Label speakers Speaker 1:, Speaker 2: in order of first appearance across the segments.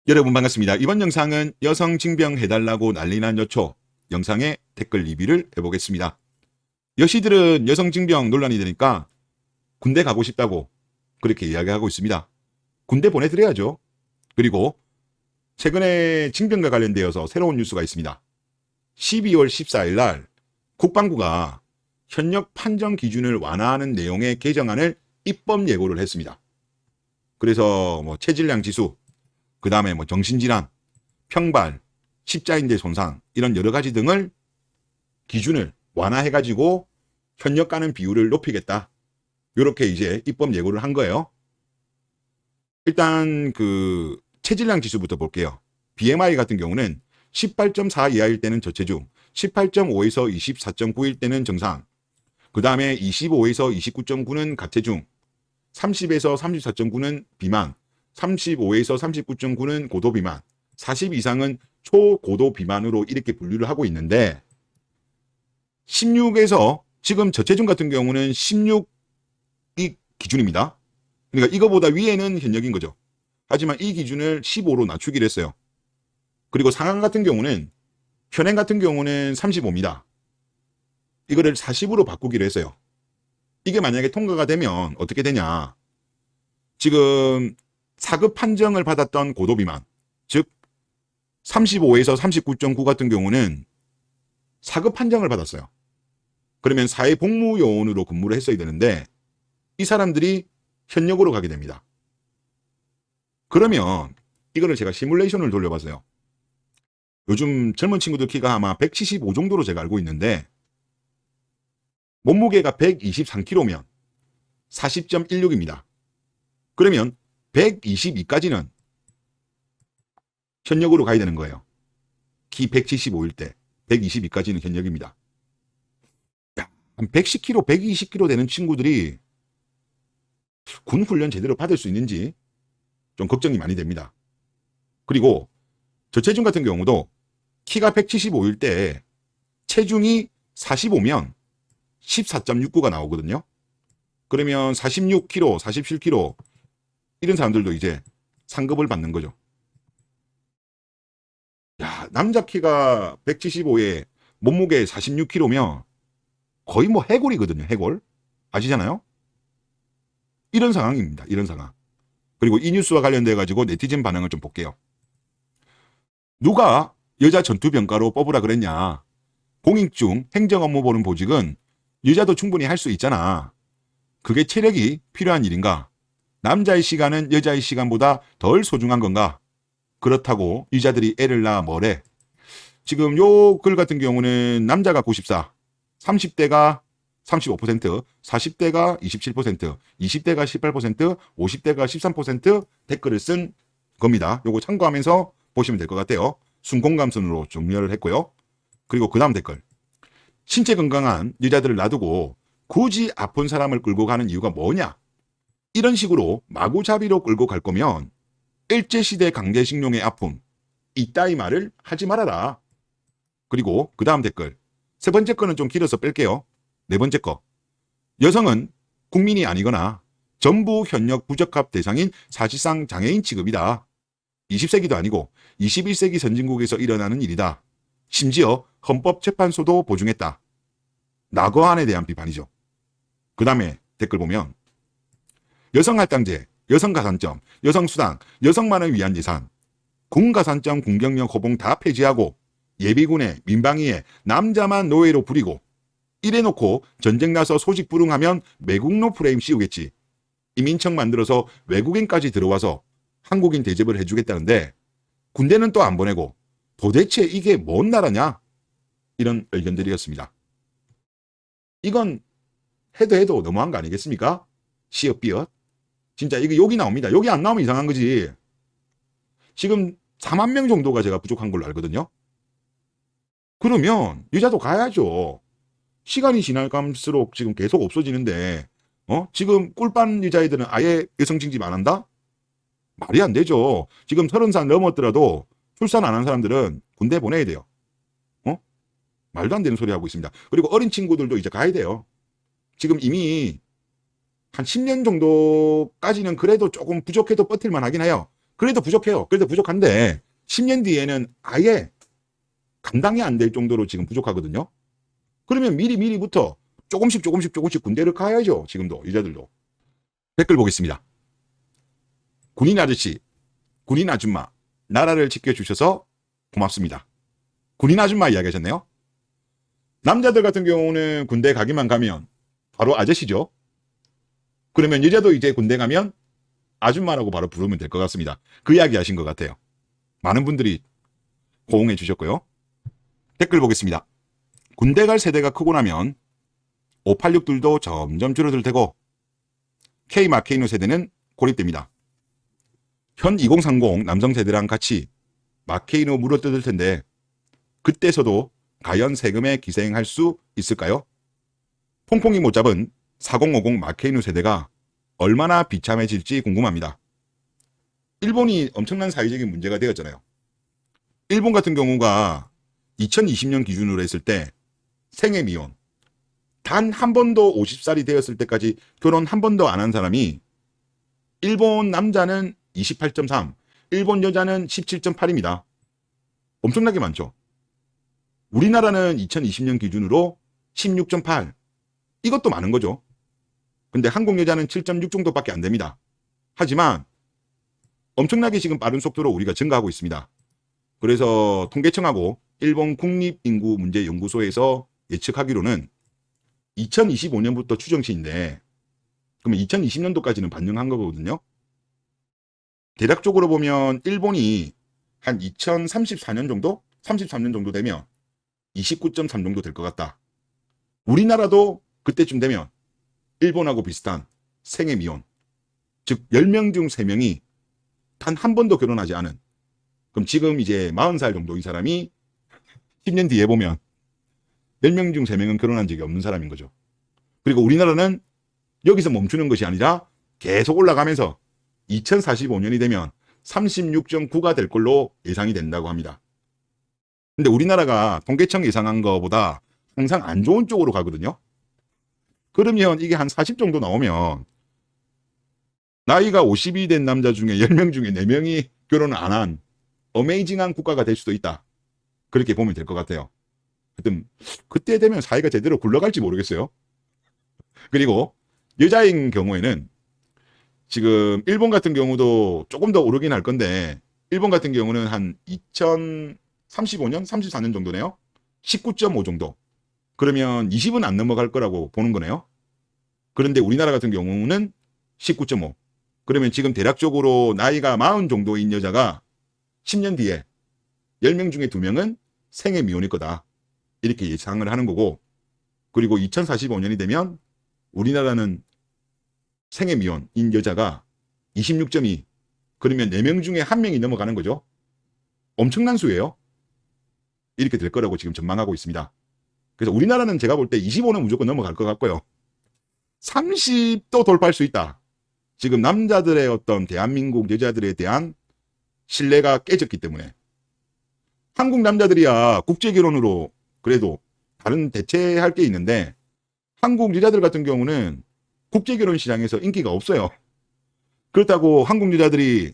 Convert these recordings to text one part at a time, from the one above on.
Speaker 1: 여러분 반갑습니다. 이번 영상은 여성 징병 해달라고 난리난 여초 영상의 댓글 리뷰를 해보겠습니다. 여시들은 여성 징병 논란이 되니까 군대 가고 싶다고 그렇게 이야기하고 있습니다. 군대 보내드려야죠. 그리고 최근에 징병과 관련되어서 새로운 뉴스가 있습니다. 12월 14일 날 국방부가 현역 판정 기준을 완화하는 내용의 개정안을 입법 예고를 했습니다. 그래서 체질량 지수, 그 다음에 정신질환, 평발, 십자인대 손상 이런 여러 가지 등을 기준을 완화해가지고 현역 가는 비율을 높이겠다. 이렇게 이제 입법 예고를 한 거예요. 일단 그 체질량 지수부터 볼게요. BMI 같은 경우는 18.4 이하일 때는 저체중, 18.5에서 24.9일 때는 정상, 그 다음에 25에서 29.9는 가체중, 30에서 34.9는 비만, 35에서 39.9는 고도 비만, 40 이상은 초고도 비만으로 이렇게 분류를 하고 있는데 16에서 지금 저체중 같은 경우는 16이 기준입니다. 그러니까 이거보다 위에는 현역인 거죠. 하지만 이 기준을 15로 낮추기로 했어요. 그리고 상한 같은 경우는 현행 같은 경우는 35입니다. 이거를 40으로 바꾸기로 했어요. 이게 만약에 통과가 되면 어떻게 되냐. 지금 4급 판정을 받았던 고도 비만, 즉 35에서 39.9 같은 경우는 4급 판정을 받았어요. 그러면 사회복무요원으로 근무를 했어야 되는데 이 사람들이 현역으로 가게 됩니다. 그러면 이거를 제가 시뮬레이션을 돌려봤어요. 요즘 젊은 친구들 키가 아마 175 정도로 제가 알고 있는데 몸무게가 123kg면 40.16입니다. 그러면 122까지는 현역으로 가야 되는 거예요. 키 175일 때 122까지는 현역입니다. 한 110kg, 120kg 되는 친구들이 군 훈련 제대로 받을 수 있는지 좀 걱정이 많이 됩니다. 그리고 저체중 같은 경우도 키가 175일 때 체중이 45면 14.69가 나오거든요. 그러면 46kg, 47kg 이런 사람들도 이제 상급을 받는 거죠. 야, 남자 키가 175에 몸무게 46kg면 거의 해골이거든요. 해골. 아시잖아요? 이런 상황입니다. 이런 상황. 그리고 이 뉴스와 관련돼 가지고 네티즌 반응을 좀 볼게요. 누가 여자 전투병가로 뽑으라 그랬냐. 공익 중 행정 업무 보는 보직은 여자도 충분히 할 수 있잖아. 그게 체력이 필요한 일인가? 남자의 시간은 여자의 시간보다 덜 소중한 건가? 그렇다고 여자들이 애를 낳아 뭐래? 지금 요 글 같은 경우는 남자가 94, 30대가 35%, 40대가 27%, 20대가 18%, 50대가 13% 댓글을 쓴 겁니다. 요거 참고하면서 보시면 될 것 같아요. 순공감순으로 정렬을 했고요. 그리고 그 다음 댓글. 신체 건강한 여자들을 놔두고 굳이 아픈 사람을 끌고 가는 이유가 뭐냐? 이런 식으로 마구잡이로 끌고 갈 거면 일제시대 강제식용의 아픔, 이따위 말을 하지 말아라. 그리고 그 다음 댓글. 세 번째 거는 좀 길어서 뺄게요. 네 번째 거. 여성은 국민이 아니거나 전부 현역 부적합 대상인 사실상 장애인 취급이다. 20세기도 아니고 21세기 선진국에서 일어나는 일이다. 심지어 헌법재판소도 보증했다. 낙어안에 대한 비판이죠. 그 다음에 댓글 보면 여성할당제, 여성가산점, 여성수당, 여성만을 위한 예산, 군가산점, 군경력 호봉 다 폐지하고 예비군에 민방위에 남자만 노예로 부리고 이래놓고 전쟁 나서 소식 불응하면 매국노 프레임 씌우겠지. 이민청 만들어서 외국인까지 들어와서 한국인 대접을 해주겠다는데 군대는 또 안 보내고 도대체 이게 뭔 나라냐? 이런 의견들이었습니다. 이건 해도 너무한 거 아니겠습니까? 시엇비엇. 진짜 이게 욕이 나옵니다. 욕이 안 나오면 이상한 거지. 지금 4만 명 정도가 제가 부족한 걸로 알거든요. 그러면 여자도 가야죠. 시간이 지날 갈수록 지금 계속 없어지는데 지금 꿀빤 여자애들은 아예 여성 징집 안 한다? 말이 안 되죠. 지금 30살 넘었더라도 출산 안 한 사람들은 군대 보내야 돼요. 말도 안 되는 소리 하고 있습니다. 그리고 어린 친구들도 이제 가야 돼요. 지금 이미 한 10년 정도까지는 그래도 조금 부족해도 버틸만 하긴 해요. 그래도 부족해요. 그래도 부족한데 10년 뒤에는 아예 감당이 안 될 정도로 지금 부족하거든요. 그러면 미리부터 조금씩 군대를 가야죠. 지금도 여자들도. 댓글 보겠습니다. 군인 아저씨, 군인 아줌마, 나라를 지켜주셔서 고맙습니다. 군인 아줌마 이야기 하셨네요. 남자들 같은 경우는 군대 가기만 가면 바로 아저씨죠. 그러면 여자도 이제 군대 가면 아줌마라고 바로 부르면 될 것 같습니다. 그 이야기 하신 것 같아요. 많은 분들이 호응해 주셨고요. 댓글 보겠습니다. 군대 갈 세대가 크고 나면 586들도 점점 줄어들 테고 K 마케이노 세대는 고립됩니다. 현 2030 남성 세대랑 같이 마케이노 물어뜯을 텐데 그때서도 과연 세금에 기생할 수 있을까요? 퐁퐁이 못 잡은 4050 마케이노 세대가 얼마나 비참해질지 궁금합니다. 일본이 엄청난 사회적인 문제가 되었잖아요. 일본 같은 경우가 2020년 기준으로 했을 때 생애 미혼, 단 한 번도 50살이 되었을 때까지 결혼 한 번도 안 한 사람이 일본 남자는 28.3, 일본 여자는 17.8입니다. 엄청나게 많죠. 우리나라는 2020년 기준으로 16.8. 이것도 많은 거죠. 근데 한국 여자는 7.6 정도밖에 안 됩니다. 하지만 엄청나게 지금 빠른 속도로 우리가 증가하고 있습니다. 그래서 통계청하고 일본 국립인구문제연구소에서 예측하기로는 2025년부터 추정치인데 그러면 2020년도까지는 반영한 거거든요. 대략적으로 보면 일본이 한 2034년 정도? 33년 정도 되면 29.3 정도 될 것 같다. 우리나라도 그때쯤 되면 일본하고 비슷한 생애 미혼, 즉 10명 중 3명이 단 한 번도 결혼하지 않은, 그럼 지금 이제 40살 정도 이 사람이 10년 뒤에 보면 10명 중 3명은 결혼한 적이 없는 사람인 거죠. 그리고 우리나라는 여기서 멈추는 것이 아니라 계속 올라가면서 2045년이 되면 36.9가 될 걸로 예상이 된다고 합니다. 근데 우리나라가 통계청 예상한 것보다 항상 안 좋은 쪽으로 가거든요. 그러면 이게 한 40 정도 나오면 나이가 50이 된 남자 중에 10명 중에 4명이 결혼을 안 한 어메이징한 국가가 될 수도 있다. 그렇게 보면 될 것 같아요. 하여튼 그때 되면 사회가 제대로 굴러갈지 모르겠어요. 그리고 여자인 경우에는 지금 일본 같은 경우도 조금 더 오르긴 할 건데 일본 같은 경우는 한 2035년, 34년 정도네요. 19.5 정도. 그러면 20은 안 넘어갈 거라고 보는 거네요. 그런데 우리나라 같은 경우는 19.5. 그러면 지금 대략적으로 나이가 40 정도인 여자가 10년 뒤에 10명 중에 2명은 생애 미혼일 거다. 이렇게 예상을 하는 거고, 그리고 2045년이 되면 우리나라는 생애 미혼인 여자가 26.2. 그러면 4명 중에 1명이 넘어가는 거죠. 엄청난 수예요. 이렇게 될 거라고 지금 전망하고 있습니다. 그래서 우리나라는 제가 볼 때 25는 무조건 넘어갈 것 같고요. 30도 돌파할 수 있다. 지금 남자들의 어떤 대한민국 여자들에 대한 신뢰가 깨졌기 때문에. 한국 남자들이야 국제결혼으로 그래도 다른 대체할 게 있는데 한국 여자들 같은 경우는 국제결혼 시장에서 인기가 없어요. 그렇다고 한국 여자들이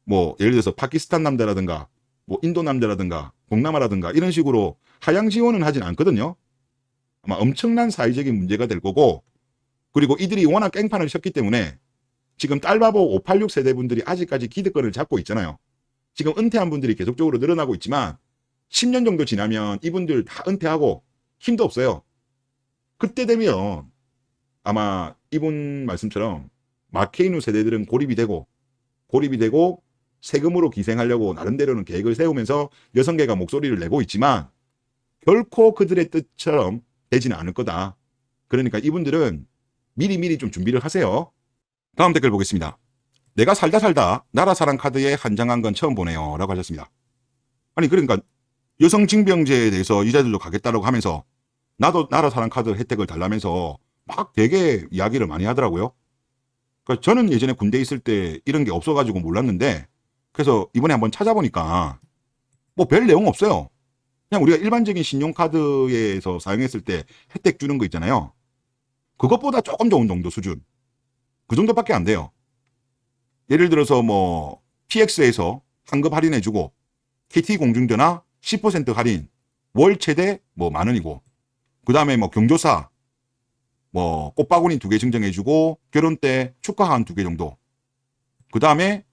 Speaker 1: 뭐 예를 들어서 파키스탄 남자라든가 뭐 인도 남자라든가 동남아라든가 이런 식으로 하향 지원은 하진 않거든요. 아마 엄청난 사회적인 문제가 될 거고, 그리고 이들이 워낙 깽판을 쳤기 때문에 지금 딸바보 586 세대분들이 아직까지 기득권을 잡고 있잖아요. 지금 은퇴한 분들이 계속적으로 늘어나고 있지만 10년 정도 지나면 이분들 다 은퇴하고 힘도 없어요. 그때 되면 아마 이분 말씀처럼 마케이누 세대들은 고립이 되고 세금으로 기생하려고 나름대로는 계획을 세우면서 여성계가 목소리를 내고 있지만 결코 그들의 뜻처럼 되지는 않을 거다. 그러니까 이분들은 미리 좀 준비를 하세요. 다음 댓글 보겠습니다. 내가 살다 나라사랑 카드에 한장한 건 처음 보네요. 라고 하셨습니다. 아니 그러니까 여성징병제에 대해서 여자들도 가겠다라고 하면서 나도 나라사랑 카드 혜택을 달라면서 막 되게 이야기를 많이 하더라고요. 그러니까 저는 예전에 군대에 있을 때 이런 게 없어가지고 몰랐는데, 그래서 이번에 한번 찾아보니까 뭐 별 내용 없어요. 그냥 우리가 일반적인 신용카드에서 사용했을 때 혜택 주는 거 있잖아요. 그것보다 조금 좋은 정도 수준. 그 정도밖에 안 돼요. 예를 들어서 뭐 PX에서 환급 할인해주고 KT공중전화 10% 할인, 월 최대 뭐 만원이고, 그 다음에 뭐 경조사 뭐 꽃바구니 2개 증정해주고 결혼 때 축하한 2개 정도. 그 다음에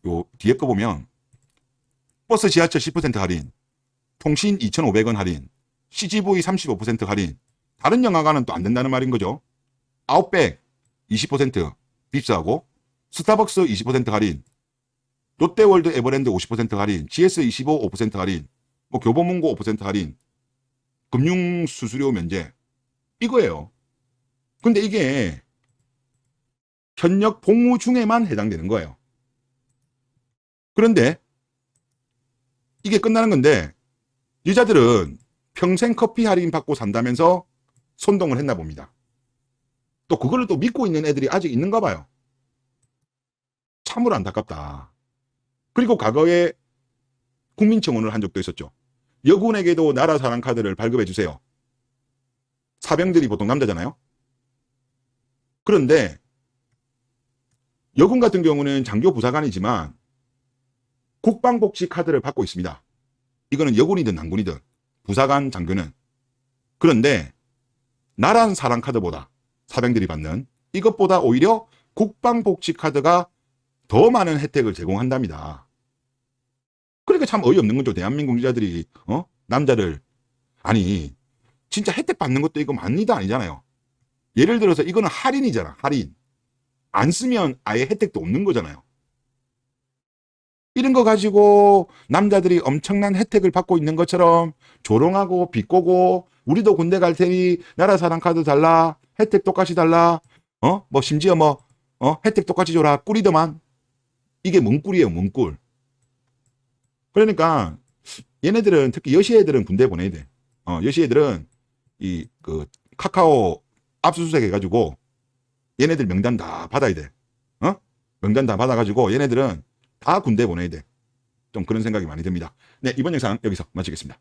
Speaker 1: 요 뒤에 거 보면 버스 지하철 10% 할인, 통신 2,500원 할인, CGV 35% 할인. 다른 영화관은 또 안 된다는 말인 거죠. 아웃백 20% 빕스하고, 스타벅스 20% 할인, 롯데월드 에버랜드 50% 할인, GS25 5% 할인, 뭐 교보문고 5% 할인, 금융수수료 면제, 이거예요. 근데 이게 현역 복무 중에만 해당되는 거예요. 그런데 이게 끝나는 건데 여자들은 평생 커피 할인 받고 산다면서 선동을 했나 봅니다. 또 그걸 또 믿고 있는 애들이 아직 있는가 봐요. 참으로 안타깝다. 그리고 과거에 국민청원을 한 적도 있었죠. 여군에게도 나라 사랑 카드를 발급해 주세요. 사병들이 보통 남자잖아요. 그런데 여군 같은 경우는 장교 부사관이지만 국방복지 카드를 받고 있습니다. 이거는 여군이든 남군이든 부사관 장교는. 그런데 나라 사랑 카드보다 사병들이 받는 이것보다 오히려 국방복지 카드가 더 많은 혜택을 제공한답니다. 그러니까 참 어이없는 거죠. 대한민국 여자들이 남자를, 아니 진짜 혜택 받는 것도 이거 맞니다 아니잖아요. 예를 들어서 이거는 할인이잖아. 할인. 안 쓰면 아예 혜택도 없는 거잖아요. 이런 거 가지고 남자들이 엄청난 혜택을 받고 있는 것처럼 조롱하고 비꼬고, 우리도 군대 갈 테니 나라 사랑 카드 달라, 혜택 똑같이 달라, 뭐 심지어 뭐 혜택 똑같이 줘라, 꿀이더만. 이게 뭔 꿀이에요, 뭔 꿀. 그러니까 얘네들은, 특히 여시 애들은 군대 보내야 돼. 여시 애들은 이 그 카카오 압수수색 해가지고 얘네들 명단 다 받아야 돼. 명단 다 받아가지고 얘네들은 다 군대 보내야 돼. 좀 그런 생각이 많이 듭니다. 네, 이번 영상 여기서 마치겠습니다.